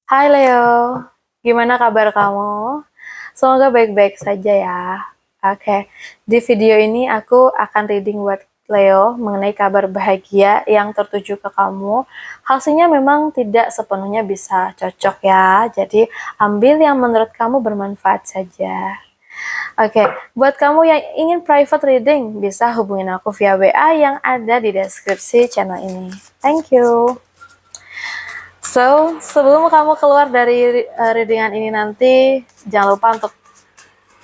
Hai Leo, gimana kabar kamu? Semoga baik-baik saja ya. Oke, di video ini aku akan reading buat Leo mengenai kabar bahagia yang tertuju ke kamu. Hasilnya memang tidak sepenuhnya bisa cocok ya, jadi ambil yang menurut kamu bermanfaat saja. Oke, buat kamu yang ingin private reading, bisa hubungin aku via WA yang ada di deskripsi channel ini. Thank you. So, sebelum kamu keluar dari readingan ini nanti, jangan lupa untuk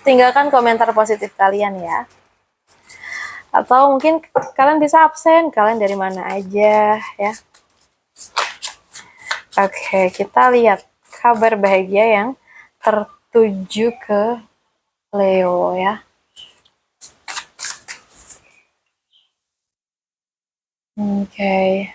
tinggalkan komentar positif kalian ya. Atau mungkin kalian bisa absen, kalian dari mana aja ya. Oke, kita lihat kabar bahagia yang tertuju ke Leo ya. Oke.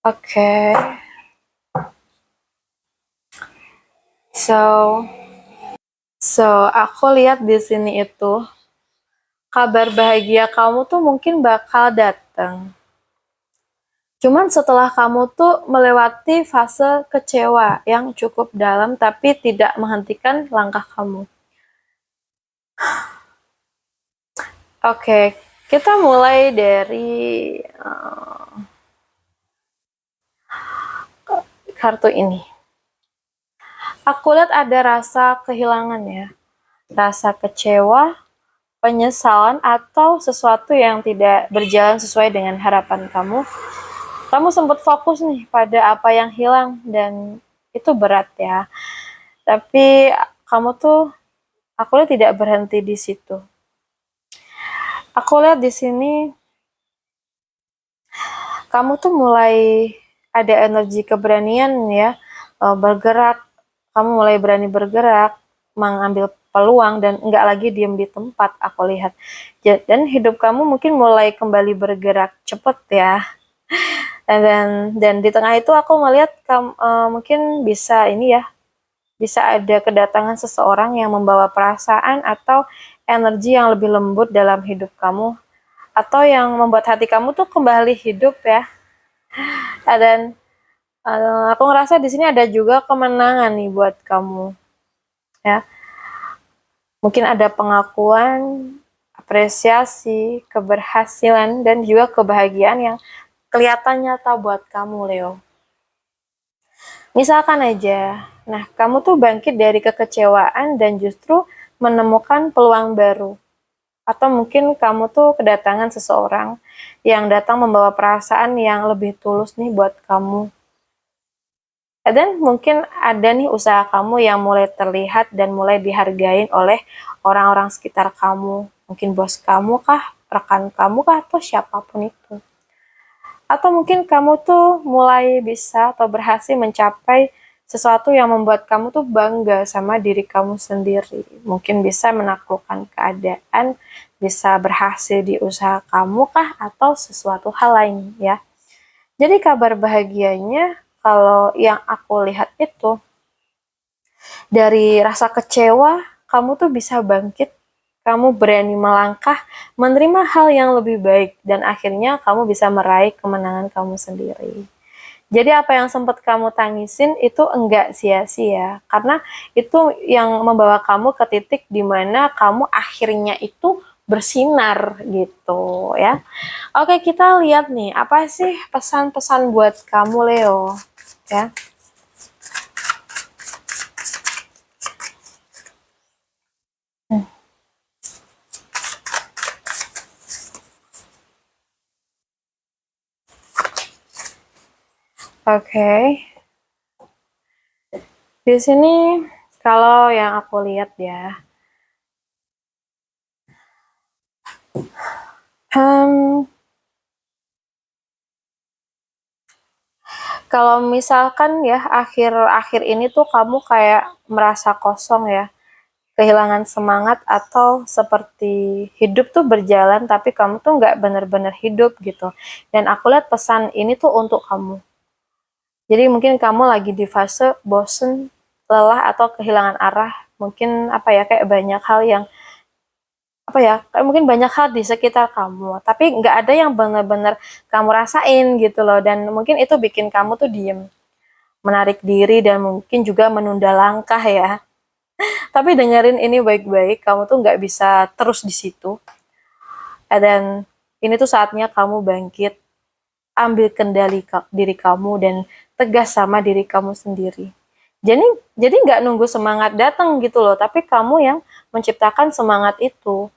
Oke. So aku lihat di sini itu kabar bahagia kamu tuh mungkin bakal datang. Cuman setelah kamu tuh melewati fase kecewa yang cukup dalam tapi tidak menghentikan langkah kamu. Oke, kita mulai dari kartu ini. Aku lihat ada rasa kehilangan ya, rasa kecewa, penyesalan, atau sesuatu yang tidak berjalan sesuai dengan harapan kamu. Kamu sempat fokus nih pada apa yang hilang dan itu berat ya. Tapi kamu tuh, aku lihat tidak berhenti di situ. Aku lihat di sini kamu tuh mulai ada energi keberanian ya, bergerak. Kamu mulai berani bergerak, mengambil peluang dan enggak lagi diem di tempat. Aku lihat dan hidup kamu mungkin mulai kembali bergerak cepet ya. Dan di tengah itu aku melihat kamu mungkin bisa ini ya, bisa ada kedatangan seseorang yang membawa perasaan atau energi yang lebih lembut dalam hidup kamu, atau yang membuat hati kamu tuh kembali hidup ya. Dan aku ngerasa di sini ada juga kemenangan nih buat kamu ya. Mungkin ada pengakuan, apresiasi, keberhasilan, dan juga kebahagiaan yang kelihatan nyata buat kamu, Leo. Misalkan aja, nah kamu tuh bangkit dari kekecewaan dan justru menemukan peluang baru. Atau mungkin kamu tuh kedatangan seseorang yang datang membawa perasaan yang lebih tulus nih buat kamu. Dan mungkin ada nih usaha kamu yang mulai terlihat dan mulai dihargain oleh orang-orang sekitar kamu. Mungkin bos kamu kah, rekan kamu kah, atau siapapun itu. Atau mungkin kamu tuh mulai bisa atau berhasil mencapai sesuatu yang membuat kamu tuh bangga sama diri kamu sendiri. Mungkin bisa menaklukkan keadaan, bisa berhasil di usaha kamu kah, atau sesuatu hal lain ya. Jadi kabar bahagianya kalau yang aku lihat itu, dari rasa kecewa, kamu tuh bisa bangkit, kamu berani melangkah, menerima hal yang lebih baik, dan akhirnya kamu bisa meraih kemenangan kamu sendiri. Jadi apa yang sempat kamu tangisin itu enggak sia-sia, karena itu yang membawa kamu ke titik dimana kamu akhirnya itu bersinar gitu ya. Oke, kita lihat nih, apa sih pesan-pesan buat kamu Leo ya. Oke. Di sini kalau yang aku lihat ya, kalau misalkan ya akhir-akhir ini tuh kamu kayak merasa kosong ya, kehilangan semangat, atau seperti hidup tuh berjalan tapi kamu tuh nggak bener-bener hidup gitu. Dan aku lihat pesan ini tuh untuk kamu. Jadi mungkin kamu lagi di fase bosen, lelah atau kehilangan arah, mungkin kayak banyak hal yang kayak mungkin banyak hal di sekitar kamu, tapi nggak ada yang benar-benar kamu rasain gitu loh, dan mungkin itu bikin kamu tuh diem, menarik diri, dan mungkin juga menunda langkah ya. Tapi dengerin ini baik-baik, kamu tuh nggak bisa terus di situ. Dan ini tuh saatnya kamu bangkit, ambil kendali diri kamu, dan tegas sama diri kamu sendiri. Jadi jadi nggak nunggu semangat datang gitu loh, tapi kamu yang menciptakan semangat itu.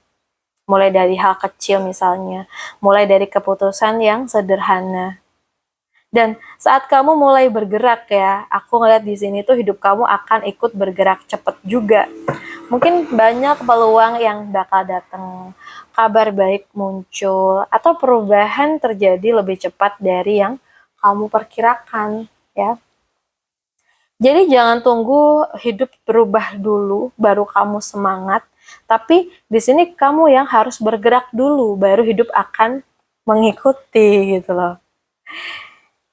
Mulai dari hal kecil misalnya, mulai dari keputusan yang sederhana. Dan saat kamu mulai bergerak ya, aku ngeliat di sini tuh hidup kamu akan ikut bergerak cepet juga. Mungkin banyak peluang yang bakal datang, kabar baik muncul, atau perubahan terjadi lebih cepat dari yang kamu perkirakan ya. Jadi jangan tunggu hidup berubah dulu baru kamu semangat, tapi di sini kamu yang harus bergerak dulu baru hidup akan mengikuti gitu loh.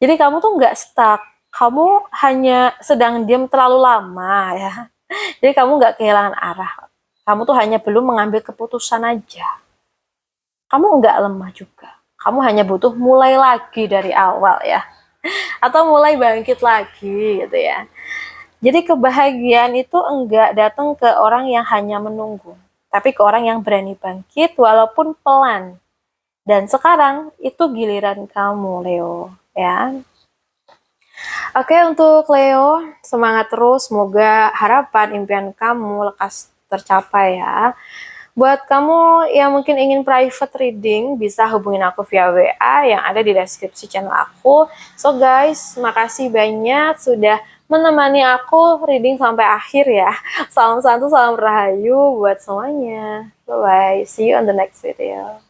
Jadi kamu tuh nggak stuck, kamu hanya sedang diam terlalu lama ya. Jadi kamu nggak kehilangan arah, kamu tuh hanya belum mengambil keputusan aja. Kamu nggak lemah juga, kamu hanya butuh mulai lagi dari awal ya. Atau mulai bangkit lagi gitu ya. Jadi kebahagiaan itu enggak datang ke orang yang hanya menunggu, tapi ke orang yang berani bangkit walaupun pelan. Dan sekarang itu giliran kamu, Leo, ya. Oke, untuk Leo, semangat terus, semoga harapan impian kamu lekas tercapai ya. Buat kamu yang mungkin ingin private reading, bisa hubungin aku via WA yang ada di deskripsi channel aku. So guys, makasih banyak sudah menemani aku reading sampai akhir ya. Salam santu, salam rahayu buat semuanya. Bye-bye, see you on the next video.